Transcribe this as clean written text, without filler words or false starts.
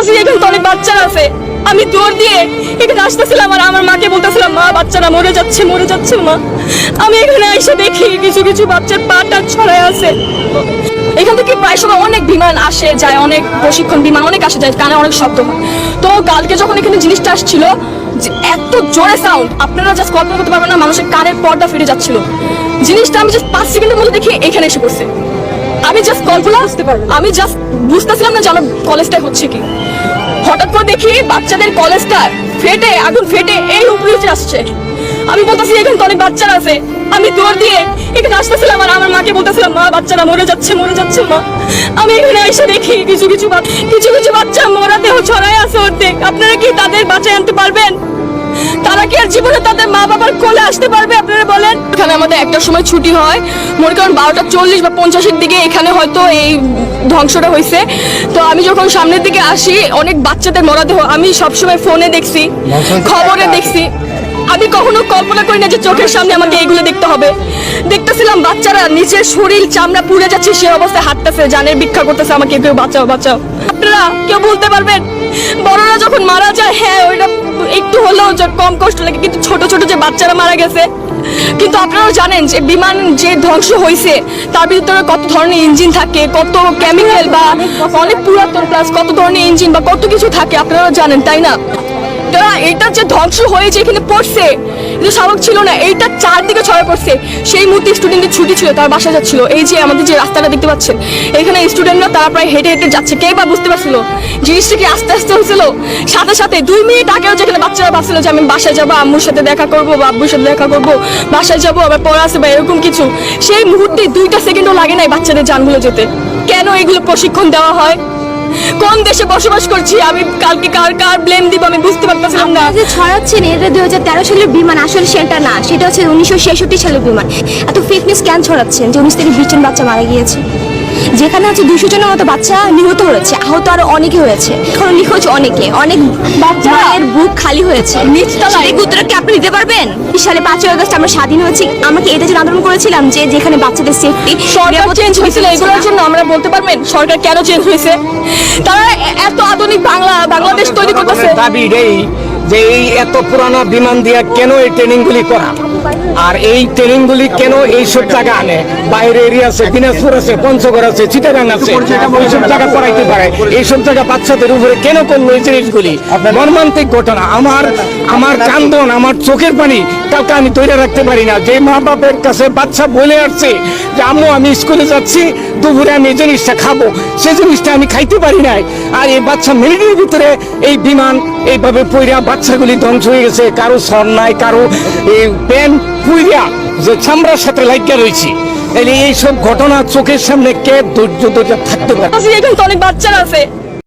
বলতেছি এখানে তো অনেক বাচ্চা আছে। আমি দৌড় দিয়ে এখানে আসতেছিলাম আর আমার মাকে বলতেছিলাম, মা বাচ্চারা মরে যাচ্ছে মা। আমি এখানে এসে দেখি কিছু কিছু বাচ্চার পাটা ছড়ায় আছে। এখান থেকে প্রায় সময় অনেক বিমান আসে যায়, অনেক প্রশিক্ষণ বিমান অনেক আসে যায়, কানে অনেক শব্দ হয়। তো কালকে যখন এখানে জিনিসটা আসছিল, এত জোরে সাউন্ড আপনারা জাস্ট কল্পনা করতে পারবেন না, মানুষের কানের পর্দা ফিরে যাচ্ছিল। জিনিসটা আমি জাস্ট 5 সেকেন্ডের মধ্যে দেখি এখানে এসে পড়ছে। আমি জাস্ট বুঝতেছিলাম না জানো কলেজটা হচ্ছে কি। হঠাৎ করে দেখি বাচ্চাদের কলেজটা ফেটে, আগুন ফেটে এই উপরে উঠে আসছে। আমি বলতেছি এখানে তো অনেক বাচ্চারা আছে। আমি দৌড় দিয়ে এখানে আসতেছিলাম আর আমার মাকে বলতেছিলাম, মা বাচ্চারা মরে যাচ্ছে মা। আমি এখানে এসে দেখি কিছু কিছু বাচ্চা মরা দেহ ছড়ায় আছে অর্ধেক। আপনারা কি তাদের বাঁচায় আনতে পারবেন? তারা কি আর জীবনে তাদের মা বাবার কোলে আসতে পারবে? আপনারা বলেন। এখানে আমাদের একটার সময় ছুটি হয়, মনে করেন 12:40 বা 50-এর দিকে এখানে হয়তো এই ধ্বংসটা হয়েছে। তো আমি যখন সামনের দিকে আসি, অনেক বাচ্চাদের মরদেহ আমি সবসময় ফোনে দেখছি, খবরে দেখছি। আমি কখনো কল্পনা করি না যে চোখের সামনে আমাকে এগুলো দেখতে হবে। দেখতেছিলাম বাচ্চারা নিজের শরীর চামড়া পুড়ে যাচ্ছে, সে অবস্থায় হাঁটতেছে, জানের ভিক্ষা করতেছে, আমাকে কেউ বাঁচাও। আপনারা কেউ বলতে পারবেন বড়রা যখন মারা যায়, হ্যাঁ ওইটা একটু হলেও কম কষ্ট লাগে, কিন্তু ছোট ছোট যে বাচ্চারা মারা গেছে। কিন্তু আপনারাও জানেন যে বিমান যে ধ্বংস হয়েছে তার ভিতরে কত ধরনের ইঞ্জিন থাকে, কত কেমিক্যাল বা অনেক পুরাতন প্লাস কত ধরনের ইঞ্জিন বা কত কিছু থাকে, আপনারাও জানেন তাই না? এটা যে ধ্বংস হয়েছে এখানে পড়ছে, এটা স্বাভাবিক ছিল না। এইটা চারদিকে ছড়ায় পড়ছে। সেই মুহূর্তে স্টুডেন্টদের ছুটি ছিল, তারা বাসা যাচ্ছিল। এই যে আমাদের যে রাস্তাটা দেখতে পাচ্ছেন, এখানে স্টুডেন্টরা তারা প্রায় হেঁটে হেঁটে যাচ্ছে। কে বা বুঝতে পারছিল জিনিসটা কি আস্তে আস্তে হয়েছিল? সাথে 2 মিনিট আগেও যেখানে বাচ্চারা ভাবছিল যে আমি বাসায় যাবো, আম্মুর সাথে দেখা করবো বা আব্বুর সাথে দেখা করবো, বাসায় যাবো, আবার পড়া আছে বা এরকম কিছু, সেই মুহূর্তে 2টা সেকেন্ডও লাগে নাই বাচ্চাদের জানগুলো যেতে। কেন এগুলো প্রশিক্ষণ দেওয়া হয়? কোন দেশে বসবাস করছি আমি? কালকে কার ব্লেম দিব আমি বুঝতে পারতেছিলাম না। যে ছড়াচ্ছেন এটা 2013 সালের বিমান, আসলে সেটা না, সেটা হচ্ছে 1966 সালের বিমান। এত ফেক নিউজ কেন ছড়াচ্ছেন যে 19 থেকে 20 জন বাচ্চা মারা গিয়েছে, যেখানে হচ্ছে 200 জনের মতো বাচ্চা নিহত হয়েছে, আহত আরো অনেকে হয়েছে, এখন নিখোঁজ অনেক বাচ্চার বুক খালি হয়েছে। এই উত্তরটা কি আপনি দিতে পারবেন? সালে 5ই আগস্ট আমরা স্বাধীন হয়েছি, আমাকে এটার জন্য আন্দোলন করেছিলাম যে যেখানে বাচ্চাদের সেফটি। সরকার চেঞ্জ হয়েছিল, এগুলোর জন্য আমরা বলতে পারবেন সরকার কেন চেঞ্জ হয়েছে? তারা এত আধুনিক বাংলাদেশ তৈরি করতেছে। দাবি এই যে এই এত পুরানো বিমান দিয়ে কেন এই ট্রেনিং গুলি করা, আর এই ট্রেনিং গুলি কেন এইসব জায়গা আনে? বাইরে এরিয়া আছে, দিনাজপুর আছে, পঞ্চগড় আছে, চিটাগাং আছে, এইসব জায়গা করাইতে পারে। এইসব জায়গা বাচ্চাদের উপরে কেন করলো এই জিনিসগুলি? মর্মান্তিক ঘটনা। আমার কান্দন, আমার চোখের পানি কাউকে আমি তৈরি রাখতে পারি না। যে মা বাপের কাছে বাচ্চা বলে আসছে যে আম্মু আমি স্কুলে যাচ্ছি, দুপুরে আমি এই জিনিসটা খাবো, সেই জিনিসটা আমি খাইতে পারি নাই। আর এই বাচ্চা মিনিটের ভিতরে এই বিমান এইভাবে পইরা বাচ্চাগুলি ধ্বংস হয়ে গেছে। কারো সর নাই, কারো এই প্যান পুইরা যে চামড়ার সাথে লাগিয়ে রয়েছি। এইসব ঘটনা চোখের সামনে কে ধৈর্য থাকতে পারে? এখানে তো অনেক বাচ্চারা আছে।